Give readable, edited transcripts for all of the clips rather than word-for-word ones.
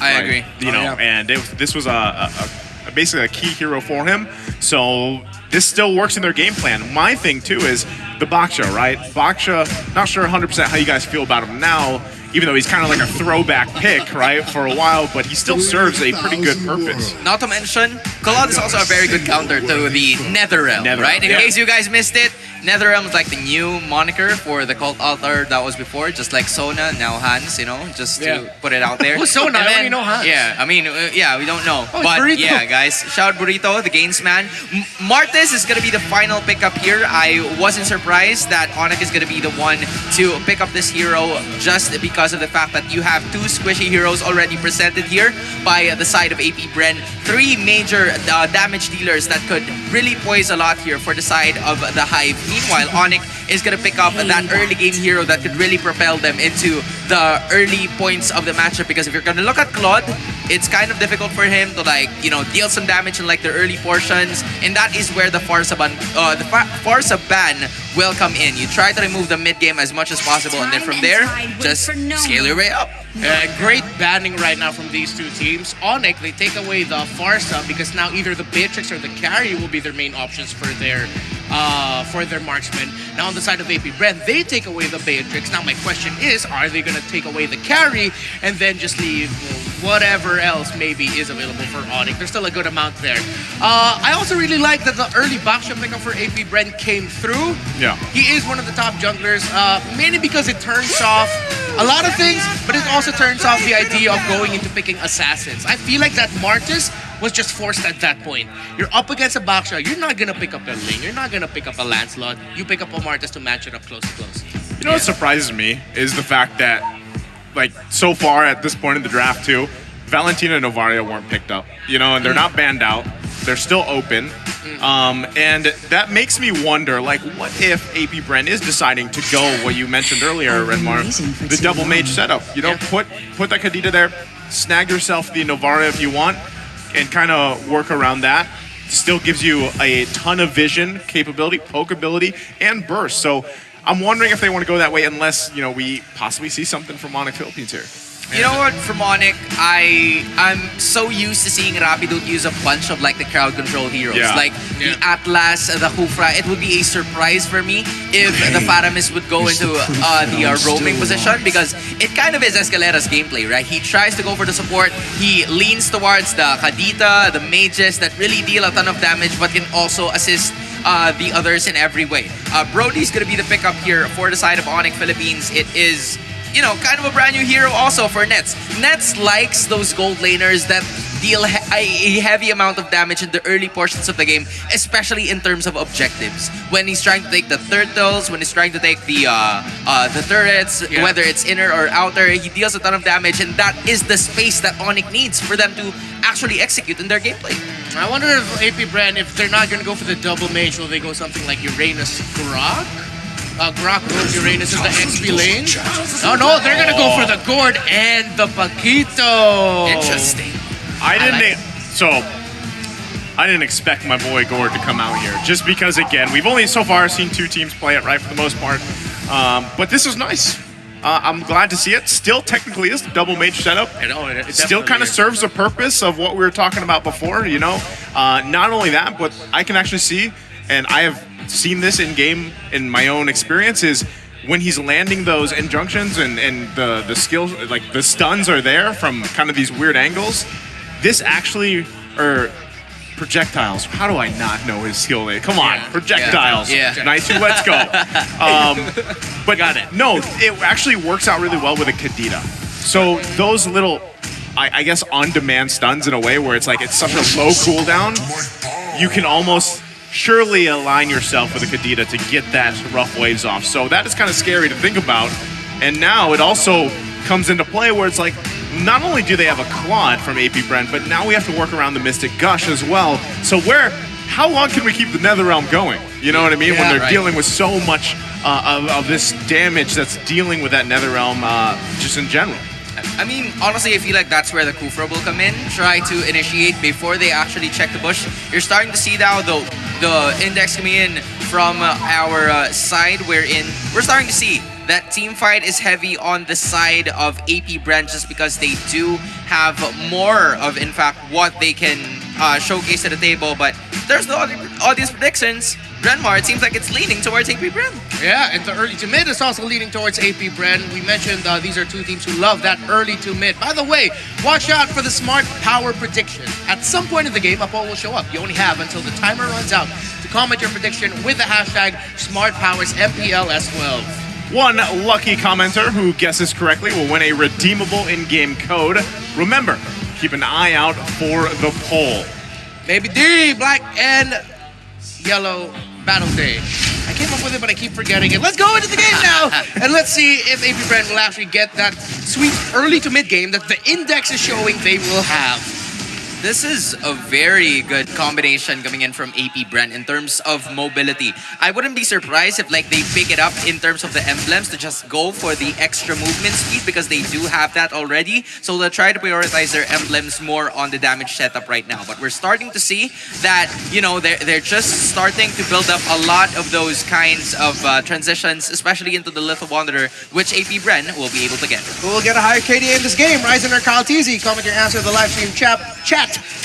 I agree. You know, and this was basically a key hero for him. So this still works in their game plan. My thing too is the Baksha, right? Baksha, not sure 100% how you guys feel about him now, even though he's kind of like a throwback pick, right, for a while, but he still serves a pretty good purpose. Not to mention, Claude is also a very good counter to the Netherrealm, right? In case you guys missed it, Netherrealm is like the new moniker for the cult altar that was before, just like Sona, now Hans, you know, just to put it out there. Who's Sona? I only know Hans. Yeah, I mean, we don't know. Oh, but Burrito. yeah, guys, shout out Burrito, the gains man. Martes is going to be the final pickup here. I wasn't surprised that Onic is going to be the one to pick up this hero just because of the fact that you have two squishy heroes already presented here by the side of AP Bren. Three major damage dealers that could really poise a lot here for the side of the Hive. Meanwhile, Onic is going to pick up that early game hero that could really propel them into the early points of the matchup, because if you're going to look at Claude, it's kind of difficult for him to deal some damage in like the early portions, and that is where the Farsa ban will come in. You try to remove the mid game as much as possible, and then from there, just scale your way up. Great banning right now from these two teams. Onic, they take away the Farsa because now either the Beatrix or the carry will be their main options for their marksman. Now on the side of AP Bren, they take away the Beatrix. Now my question is, are they going to take away the carry and then just leave whatever else maybe is available for Onic? There's still a good amount there. I also really like that the early Baksha pickup for AP Bren came through. Yeah. He is one of the top junglers, mainly because it turns off a lot of things, but it also turns off the idea of going into picking assassins. I feel like that Martis was just forced at that point. You're up against a Baksha, you're not gonna pick up a Ling, you're not gonna pick up a Lancelot, you pick up a Martis to match it up close to close. You know what surprises me is the fact that, like, so far at this point in the draft too, Valentina and Novaria weren't picked up, you know, and they're not banned out. They're still open. And that makes me wonder, like, what if AP Bren is deciding to go what you mentioned earlier, Redmar, the double mage setup? You know, put that Khadija there, snag yourself the Novaria if you want, and kind of work around that. Still gives you a ton of vision capability, poke ability, and burst. So I'm wondering if they want to go that way, unless, you know, we possibly see something from Onic Philippines here. You know what, from Onic, I'm so used to seeing Rapidut use a bunch of like the crowd control heroes. Like the Atlas, the Hufra. It would be a surprise for me if the Faramis would go into the roaming position, because it kind of is Escalera's gameplay, right? He tries to go for the support. He leans towards the Kadita, the mages that really deal a ton of damage but can also assist the others in every way. Brody's going to be the pickup here for the side of Onic Philippines. It is, you know, kind of a brand new hero also for Nets. Nets likes those gold laners that deal a heavy amount of damage in the early portions of the game, especially in terms of objectives. When he's trying to take the turtles, when he's trying to take the turrets, whether it's inner or outer, he deals a ton of damage, and that is the space that Onic needs for them to actually execute in their gameplay. I wonder if AP Bren, if they're not going to go for the double mage, will they go something like Uranus Grok? Grok goes Uranus in the XP lane. No, they're gonna go for the Gourd and the Paquito. Interesting. I didn't expect my boy Gourd to come out here, just because, again, we've only so far seen two teams play it, right, for the most part. But this was nice. I'm glad to see it. Still technically is the double mage setup. It still kind of serves the purpose of what we were talking about before, you know. Not only that, but I can actually see, and I have seen this in game in my own experience, is when he's landing those injunctions and the skills, like the stuns are there from kind of these weird angles. This actually, or projectiles. How do I not know his skill name? Come on, projectiles. Nice, let's go. But got it. No, it actually works out really well with a Kadita. So those little, I guess, on-demand stuns in a way where it's like it's such a low cooldown, you can almost surely align yourself with a Kadita to get that rough waves off. So that is kind of scary to think about. And now it also comes into play where it's like, not only do they have a Claude from AP Bren, but now we have to work around the Mystic Gush as well. So how long can we keep the Netherrealm going? You know what I mean? When they're dealing with so much of this damage that's dealing with that Netherrealm just in general. I mean, honestly, I feel like that's where the Kufra will come in. Try to initiate before they actually check the bush. You're starting to see now the index coming in from our side, wherein we're starting to see that team fight is heavy on the side of AP Bren just because they do have more of, in fact, what they can showcase at the table. But there's no audience predictions. Brenmar, it seems like it's leaning towards AP Bren. Yeah, and the early to mid is also leaning towards AP Bren. We mentioned these are two teams who love that early to mid. By the way, watch out for the smart power prediction. At some point in the game, a poll will show up. You only have until the timer runs out to comment your prediction with the hashtag #SmartPowersMPL-S12. One lucky commenter who guesses correctly will win a redeemable in-game code. Remember, keep an eye out for the poll. Maybe D, black and yellow battle day. I came up with it, but I keep forgetting it. Let's go into the game now, and let's see if AP Bren will actually get that sweet early to mid game that the index is showing they will have. This is a very good combination coming in from AP Bren in terms of mobility. I wouldn't be surprised if like they pick it up in terms of the emblems to just go for the extra movement speed because they do have that already. So they'll try to prioritize their emblems more on the damage setup right now. But we're starting to see that, you know, they're just starting to build up a lot of those kinds of transitions, especially into the Little Wanderer, which AP Bren will be able to get. Who will get a higher KDA in this game? Ryzen or Kyle TZ? Comment your answer to the live stream chat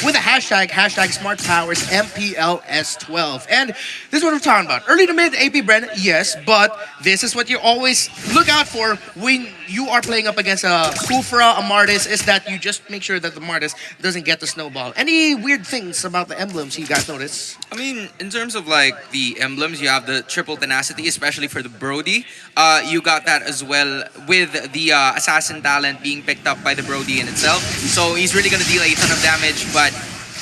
with a hashtag #SmartPowersMPL-S12. And this is what we're talking about. Early to mid, AP Bren, yes, but this is what you always look out for when you are playing up against a Kufra, a Martis, is that you just make sure that the Martis doesn't get the snowball. Any weird things about the emblems you guys notice? I mean, in terms of like the emblems, you have the triple tenacity, especially for the Brody. You got that as well with the assassin talent being picked up by the Brody in itself. So he's really gonna deal a ton of damage, but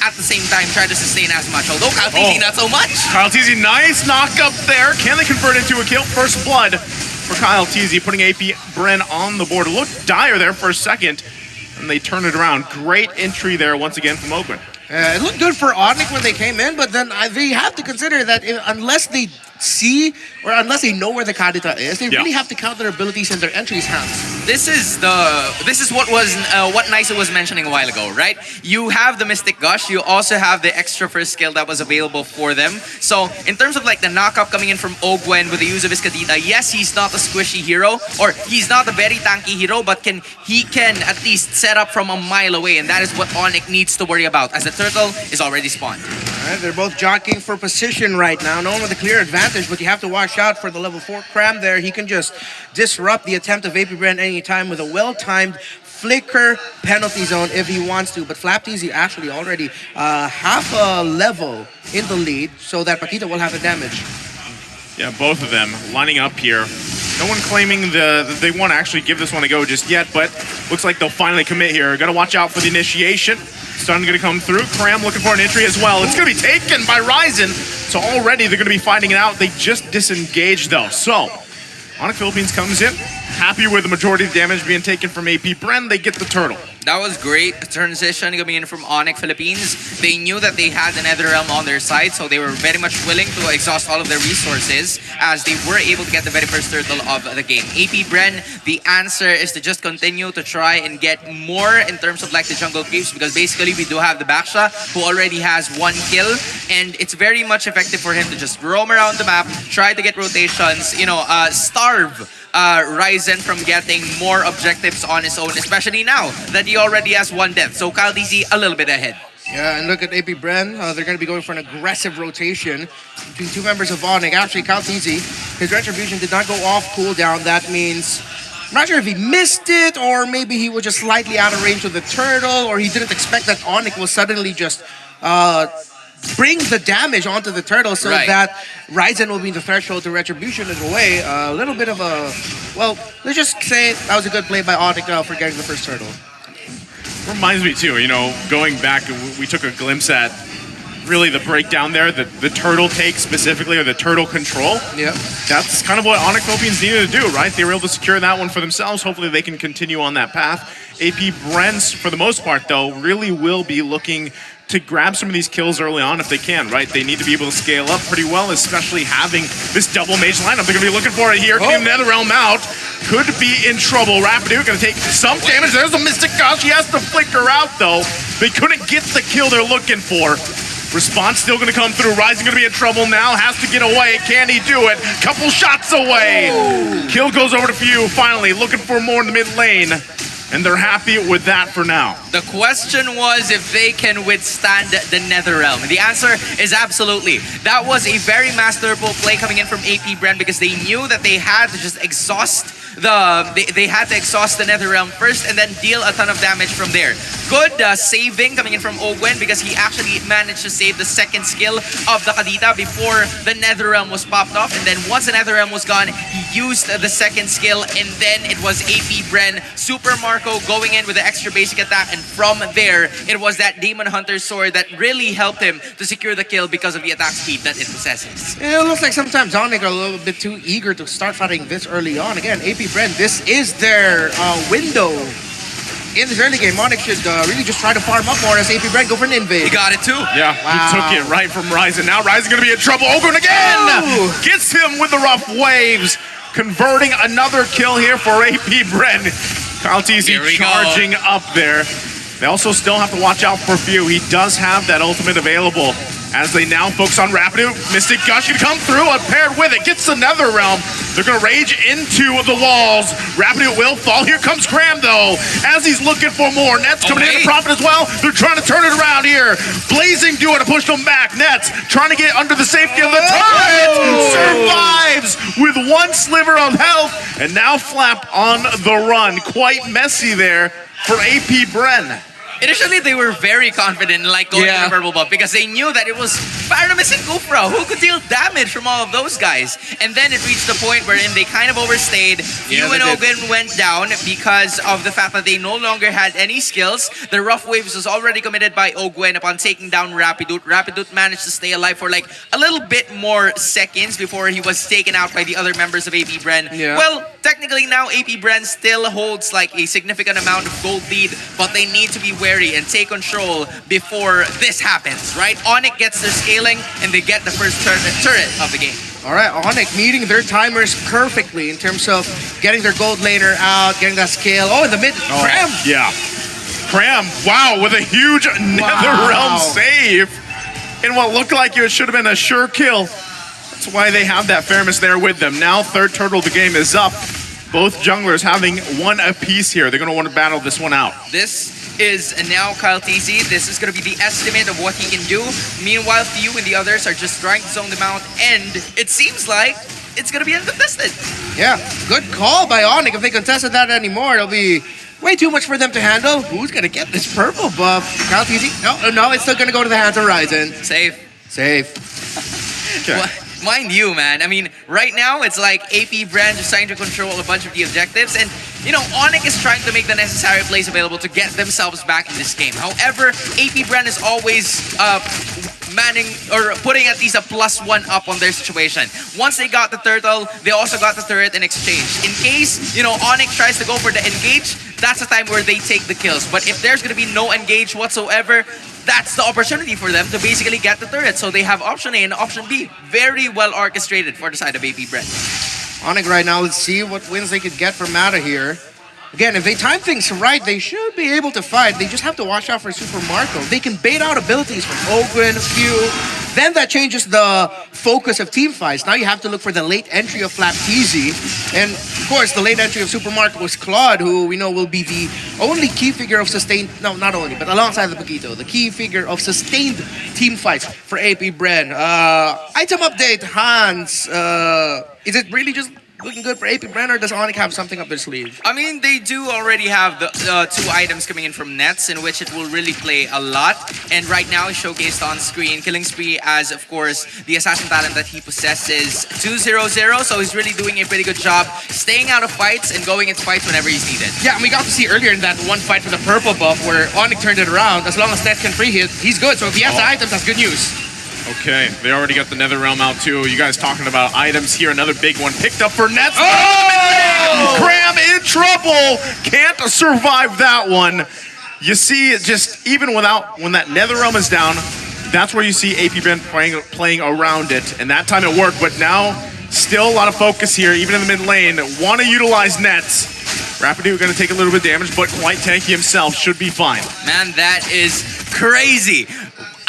at the same time try to sustain as much. Although Kyle TZ not so much. Kyle TZ, nice knock up there. Can they convert into a kill? First blood for Kyle TZ, putting AP Bren on the board. It looked dire there for a second, and they turn it around. Great entry there once again from Oakland. It looked good for Onic when they came in, but then they have to consider that unless they see or unless they know where the Kadita is, they really have to count their abilities in their entries hands. This is what Nysa was mentioning a while ago, right? You have the Mystic Gush, you also have the extra first skill that was available for them. So in terms of like the knockup coming in from Ogwen with the use of his Kadita, yes, he's not a squishy hero, or he's not a very tanky hero, but he can at least set up from a mile away, and that is what Onic needs to worry about, as the turtle is already spawned. All right, they're both jockeying for position right now. No one with a clear advantage, but you have to watch out for the level 4 Cram there. He can just disrupt the attempt of AP Bren anytime with a well-timed flicker penalty zone if he wants to. But FlapTZ actually already half a level in the lead, so that Paquita will have the damage. Yeah, both of them lining up here. No one claiming that they want to actually give this one a go just yet, but looks like they'll finally commit here. Got to watch out for the initiation. Stun going to come through. Cram looking for an entry as well. It's going to be taken by Ryzen. So already they're going to be finding it out. They just disengaged though. So Onic Philippines comes in. Happy with the majority of the damage being taken from AP Bren. They get the turtle. That was great transition coming in from Onic Philippines. They knew that they had the Netherrealm on their side, so they were very much willing to exhaust all of their resources as they were able to get the very first turtle of the game. AP Bren, the answer is to just continue to try and get more in terms of like the jungle creeps, because basically we do have the Baksha who already has 1 kill, and it's very much effective for him to just roam around the map, try to get rotations, you know, starve Ryzen from getting more objectives on his own, especially now that he already has 1 death. So Kyle TZ a little bit ahead. Yeah, and look at AP Bren. They're going to be going for an aggressive rotation between 2 members of Onic. Actually, Kyle TZ, his Retribution did not go off cooldown. That means, I'm not sure if he missed it, or maybe he was just slightly out of range of the turtle, or he didn't expect that Onic will suddenly just bring the damage onto the turtle, so that Ryzen will be in the threshold to Retribution in a way. A little bit of a, well, let's just say that was a good play by Onic for getting the first turtle. Reminds me too, you know, going back, we took a glimpse at really the breakdown there, the turtle take specifically, or the turtle control. Yep. That's kind of what Onic Philippines needed to do, right? They were able to secure that one for themselves. Hopefully they can continue on that path. AP Bren, for the most part though, really will be looking to grab some of these kills early on if they can, right? They need to be able to scale up pretty well, especially having this double mage lineup. They're going to be looking for it here. Getting Netherrealm out. Could be in trouble. Rapidu going to take some damage. There's the Mystic Gush. He has to flicker out, though. They couldn't get the kill they're looking for. Response still going to come through. Rising going to be in trouble now. Has to get away. Can he do it? Couple shots away. Kill goes over to Few. Finally, looking for more in the mid lane. And they're happy with that for now. The question was if they can withstand the Netherrealm. The answer is absolutely. That was a very masterful play coming in from AP Bren because they knew that they had to just exhaust they had to exhaust the Netherrealm first and then deal a ton of damage from there. Good saving coming in from Ogwen because he actually managed to save the second skill of the Kadita before the Netherrealm was popped off. And then once the Netherrealm was gone, he used the second skill, and then it was AP Bren, Super Marco going in with the extra basic attack, and from there, it was that Demon Hunter sword that really helped him to secure the kill because of the attack speed that it possesses. It looks like sometimes Onic are a little bit too eager to start fighting this early on. Again, AP Bren, this is their window in this early game. Onic should really just try to farm up more as AP Bren go for an invade. He got it too. Yeah, Wow. he took it right from Ryzen. Now Ryzen going to be in trouble. Ogren again! Oh! Gets him with the rough waves. Converting another kill here for AP Bren. Kyle TZ Here we charging up there. They also still have to watch out for Few. He does have that ultimate available as they now focus on Rapidu. Mystic Gush can come through, paired with it. Gets the Netherrealm. They're going to rage into the walls. Rapidu will fall. Here comes Cram, though, as he's looking for more. Nets coming in to profit as well. They're trying to turn it around here. Blazing duo to push them back. Nets trying to get under the safety of the turret. Survives with one sliver of health. And now Flap on the run. Quite messy there for AP Bren. Initially, they were very confident in going for the purple buff because they knew that it was Paramis and Gufra who could deal damage from all of those guys. And then it reached the point wherein they kind of overstayed. Few and Ogren went down because of the fact that they no longer had any skills. The rough waves was already committed by Ogwen upon taking down Rapidut. Rapidut managed to stay alive for like a little bit more seconds before he was taken out by the other members of AP Bren. Yeah. Well, technically now AP Bren still holds like a significant amount of gold lead, but they need to be wary and take control before this happens, right? Onic gets their scaling and they get the first turret of the game. All right, Onic meeting their timers perfectly in terms of getting their gold laner out, getting that scale. Oh, in the mid, Cram! Yeah. Cram, wow, with a huge Netherrealm save in what looked like it should have been a sure kill. That's why they have that Fairness there with them. Now, third turtle of the game is up. Both junglers having one apiece here. They're going to want to battle this one out. This is now Kyle TZ. This is going to be the estimate of what he can do. Meanwhile, Few and the others are just trying to zone them out, and it seems like it's going to be uncontested. Yeah, good call by Onic. If they contested that anymore, it'll be way too much for them to handle. Who's going to get this purple buff? Kyle TZ? No, it's still going to go to the hands of Ryzen. Safe. Okay. Well, mind you, man. I mean, right now it's like AP Bren just trying to control a bunch of the objectives, and you know, Onic is trying to make the necessary plays available to get themselves back in this game. However, AP Bren is always manning or putting at least a +1 up on their situation. Once they got the turtle, they also got the turret in exchange. In case, you know, Onic tries to go for the engage, that's the time where they take the kills. But if there's going to be no engage whatsoever, that's the opportunity for them to basically get the turret. So they have option A and option B. Very well orchestrated for the side of AP Bren. Onic right now, let's see what wins they could get from Mata here. Again, if they time things right, they should be able to fight. They just have to watch out for Super Marco. They can bait out abilities from Ogren, Few. Then that changes the focus of team fights. Now you have to look for the late entry of Flap TZ. And of course, the late entry of Super Marco was Claude, who we know will be the only key figure of sustained, no, not only, but alongside the Paquito, the key figure of sustained team fights for AP Bren. Item update, Hans. Is it really just looking good for AP Bren, or does Onic have something up their sleeve? I mean, they do already have the 2 items coming in from Nets, in which it will really play a lot. And right now, it's showcased on screen. Killing Spree as, of course, the assassin talent that he possesses 2-0-0. So he's really doing a pretty good job staying out of fights and going into fights whenever he's needed. Yeah, and we got to see earlier in that one fight for the purple buff where Onic turned it around. As long as Nets can free hit, he's good. So if he has the items, that's good news. Okay, they already got the Netherrealm out too. You guys talking about items here. Another big one picked up for Nets. Oh! Cram in trouble. Can't survive that one. You see, just even without, when that Netherrealm is down, that's where you see AP Bren playing around it. And that time it worked, but now still a lot of focus here, even in the mid lane. Want to utilize Nets. Rapidu going to take a little bit of damage, but quite tanky himself. Should be fine. Man, that is crazy.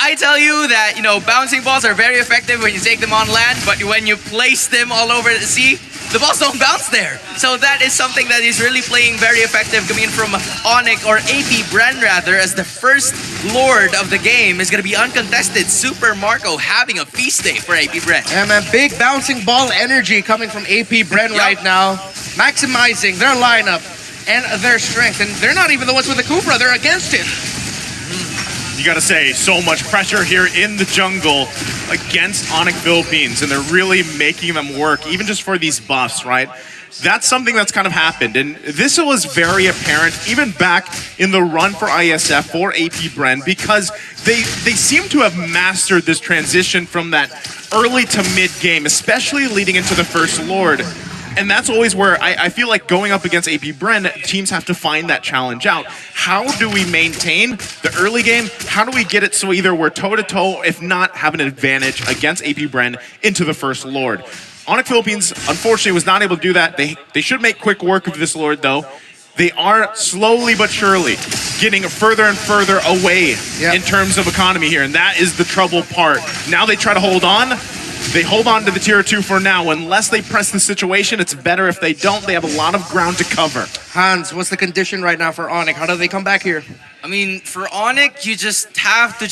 I tell you that, bouncing balls are very effective when you take them on land, but when you place them all over the sea, the balls don't bounce there. So that is something that is really playing very effective coming in from Onic, or AP Bren rather, as the first Lord of the game is going to be uncontested. Super Marco having a feast day for AP Bren. Yeah, man, big bouncing ball energy coming from AP Bren right now, maximizing their lineup and their strength. And they're not even the ones with the Kufra, they're against it. You gotta say, so much pressure here in the jungle against Onic Philippines, and they're really making them work, even just for these buffs, right? That's something that's kind of happened, and this was very apparent even back in the run for ISF for AP Bren, because they seem to have mastered this transition from that early to mid game, especially leading into the First Lord. And that's always where I feel like going up against AP Bren, teams have to find that challenge out. How do we maintain the early game? How do we get it so either we're toe-to-toe, if not have an advantage against AP Bren into the First Lord? Onic Philippines, unfortunately, was not able to do that. They should make quick work of this Lord, though. They are slowly but surely getting further and further away in terms of economy here, and that is the trouble part. Now they try to hold on. They hold on to the tier 2 for now. Unless they press the situation, it's better if they don't. They have a lot of ground to cover. Hans, what's the condition right now for Onic? How do they come back here? I mean, for Onic, you just have to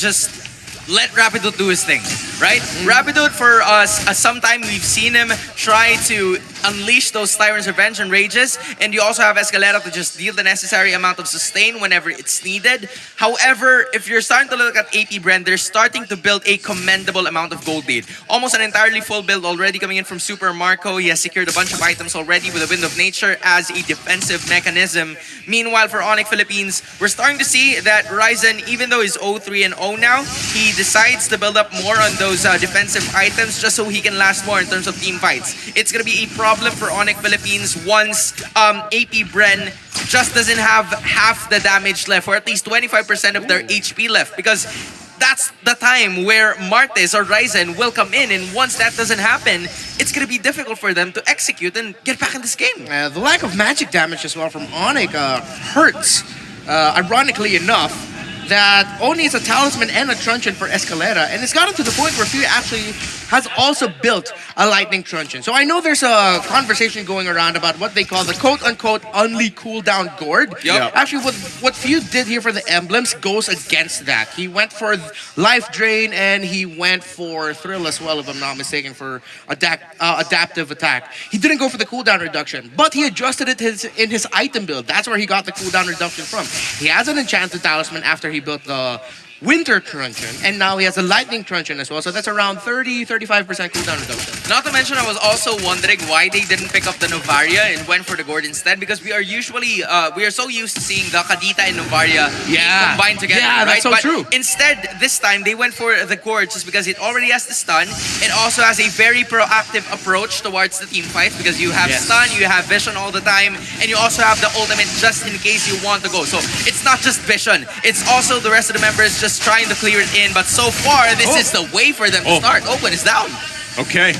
let Rapidoot do his thing, right? Rapidoot, for us, sometime we've seen him try to unleash those Tyrant's Revenge and Rages, and you also have Escalera to just deal the necessary amount of sustain whenever it's needed. However, if you're starting to look at AP Bren, they're starting to build a commendable amount of gold lead. Almost an entirely full build already coming in from Super Marco. He has secured a bunch of items already with the Wind of Nature as a defensive mechanism. Meanwhile, for Onic Philippines, we're starting to see that Ryzen, even though he's 0-3 and 0 now, he decides to build up more on those defensive items just so he can last more in terms of team fights. It's going to be a problem for Onic Philippines once AP Bren just doesn't have half the damage left, or at least 25% of their HP left, because that's the time where Martes or Ryzen will come in, and once that doesn't happen, it's going to be difficult for them to execute and get back in this game. The lack of magic damage as well from Onic hurts, ironically enough, that only is a Talisman and a Truncheon for Escalera, and it's gotten to the point where Few actually has also built a Lightning Truncheon. So I know there's a conversation going around about what they call the quote-unquote only cooldown Gourd. Yep. Actually, what Few did here for the emblems goes against that. He went for Life Drain, and he went for Thrill as well, if I'm not mistaken, for adaptive attack. He didn't go for the cooldown reduction, but he adjusted it in his item build. That's where he got the cooldown reduction from. He has an Enchanted Talisman after he built the Winter Truncheon, and now he has a Lightning Truncheon as well, so that's around 30-35% cooldown reduction. Not to mention, I was also wondering why they didn't pick up the Novaria and went for the Gourd instead, because we are so used to seeing the Kadita and Novaria being combined together, yeah, right? that's so true. Instead, this time, they went for the Gourd just because it already has the stun. It also has a very proactive approach towards the team fight, because you have stun, you have vision all the time, and you also have the ultimate just in case you want to go. So it's not just vision, it's also the rest of the members just trying to clear it in, but so far this is the way for them to start. Oakland is down. Okay,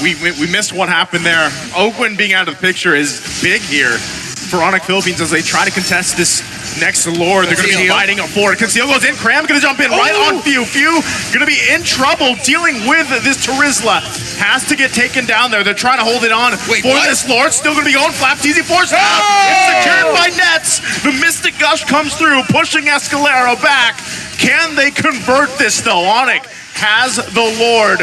we missed what happened there. Oakland being out of the picture is big here for Onic Philippines as they try to contest this next Lord. They're going to be fighting it forward. Conceal goes in. Cram going to jump in right on Few. Few going to be in trouble dealing with this Terizla. Has to get taken down there. They're trying to hold it on for this Lord. Still going to be going. Flaps easy force now. It's secured by nets. The Mystic Gush comes through, pushing Escalera back. Can they convert this though? Onic has the Lord.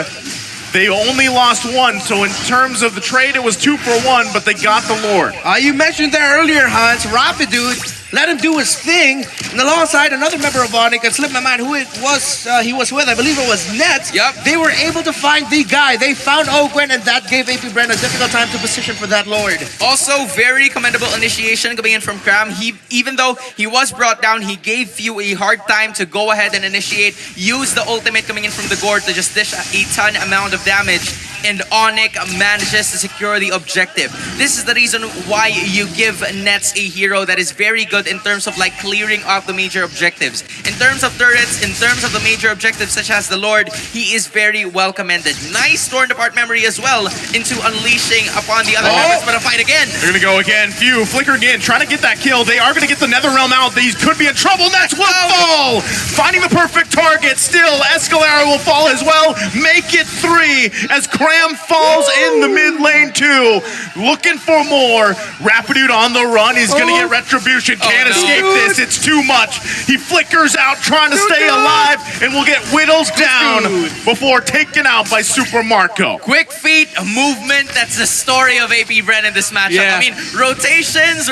They only lost one, so in terms of the trade, it was 2 for 1, but they got the Lord. You mentioned there earlier, Hans, Rapidoot, let him do his thing, and alongside another member of Onic, and slipped my mind who it was he was with, I believe it was Nets. Yep. They were able to find the guy. They found Oakland, and that gave AP Bren a difficult time to position for that Lord. Also, very commendable initiation coming in from Cram. Even though he was brought down, he gave Few a hard time to go ahead and initiate, use the ultimate coming in from the Gourd to just dish a ton amount of damage, and Onic manages to secure the objective. This is the reason why you give Nets a hero that is very good good in terms of like clearing up the major objectives. In terms of turrets, in terms of the major objectives such as the Lord, he is very well commended. Nice torn apart memory as well into unleashing upon the other members, but a fight again. They're gonna go again. Few flickering in, trying to get that kill. They are gonna get the Netherrealm out. These could be in trouble. That's will fall. Finding the perfect target. Still, Escalera will fall as well. Make it 3 as Cram falls in the mid lane too. Looking for more. Rapidude on the run. He's gonna get retribution. Can't escape this. It's too much. He flickers out, trying to stay alive, and will get whittled down before taken out by Super Marco. Quick feet, a movement. That's the story of AP Bren in this matchup. Yeah. I mean, rotations.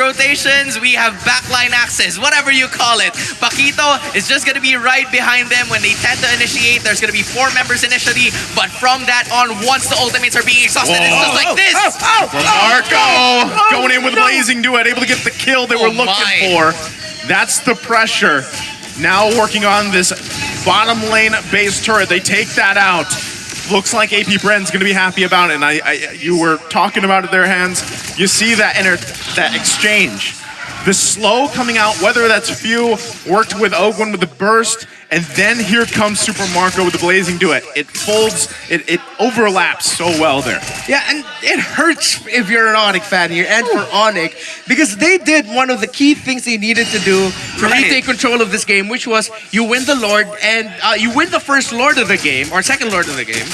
We have backline access, whatever you call it. Paquito is just going to be right behind them when they tend to initiate. There's going to be 4 members initially, but from that on, once the ultimates are being exhausted, it's just like this. Marco going in with Blazing Duet, able to get the kill they were looking for. That's the pressure. Now working on this bottom lane base turret. They take that out. Looks like AP Bren's going to be happy about it. And you were talking about it there, Hands. You see that that exchange. The slow coming out, whether that's Few, worked with Ogwen with the burst, and then here comes Super Marco with the Blazing Duet. It folds, it overlaps so well there. Yeah, and it hurts if you're an Onic fan here and for Onic, because they did one of the key things they needed to do to retake control of this game, which was you win the Lord and you win the first Lord of the game, or second Lord of the game,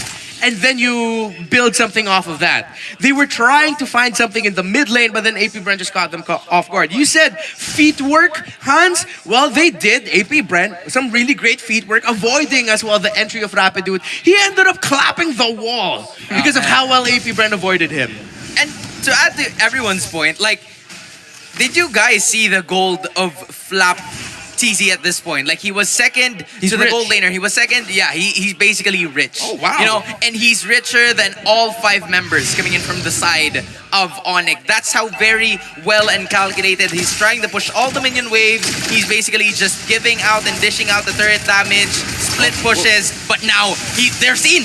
and then you build something off of that. They were trying to find something in the mid lane, but then AP Bren just caught them off guard. You said feet work, Hans? Well, they did. AP Bren, some really great feet work, avoiding as well the entry of Rapidude. He ended up clapping the wall because of how well AP Bren avoided him. And to add to everyone's point, like, did you guys see the gold of Flap TZ at this point? Like, he was second to the gold laner. He was second. Yeah, he's basically rich. Oh, wow. You know, and he's richer than all 5 members coming in from the side of Onic. That's how very well and calculated. He's trying to push all the minion waves. He's basically just giving out and dishing out the turret damage, split pushes, but now they're seen.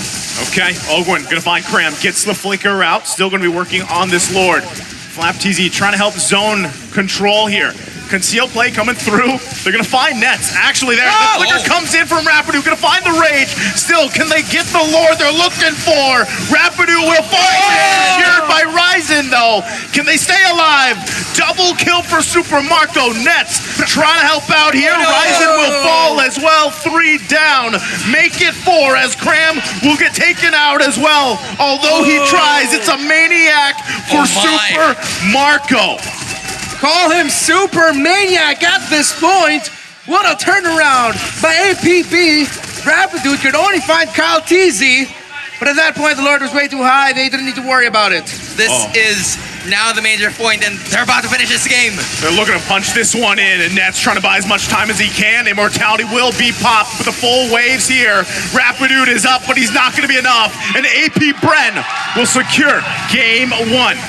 Okay, Ogwen gonna find Cram, gets the flicker out, still gonna be working on this Lord. Flap TZ trying to help zone control here. Conceal play coming through. They're gonna find Nets. Actually, there. The flicker comes in from Rapidu. Gonna find the Rage. Still, can they get the Lord they're looking for? Rapidu will find it. Secured by Ryzen, though. Can they stay alive? Double kill for Super Marco. Nets trying to help out here. Ryzen will fall as well. 3 down. Make it 4 as Cram will get taken out as well. Although he tries, it's a maniac for Super Marco. Call him Super Maniac at this point. What a turnaround by APB. Rapidude could only find Kyle TZ, but at that point the Lord was way too high. They didn't need to worry about it. This is now the major point, and they're about to finish this game. They're looking to punch this one in, and Nets trying to buy as much time as he can. Immortality will be popped for the full waves here. Rapidude is up, but he's not going to be enough. And AP Bren will secure game 1.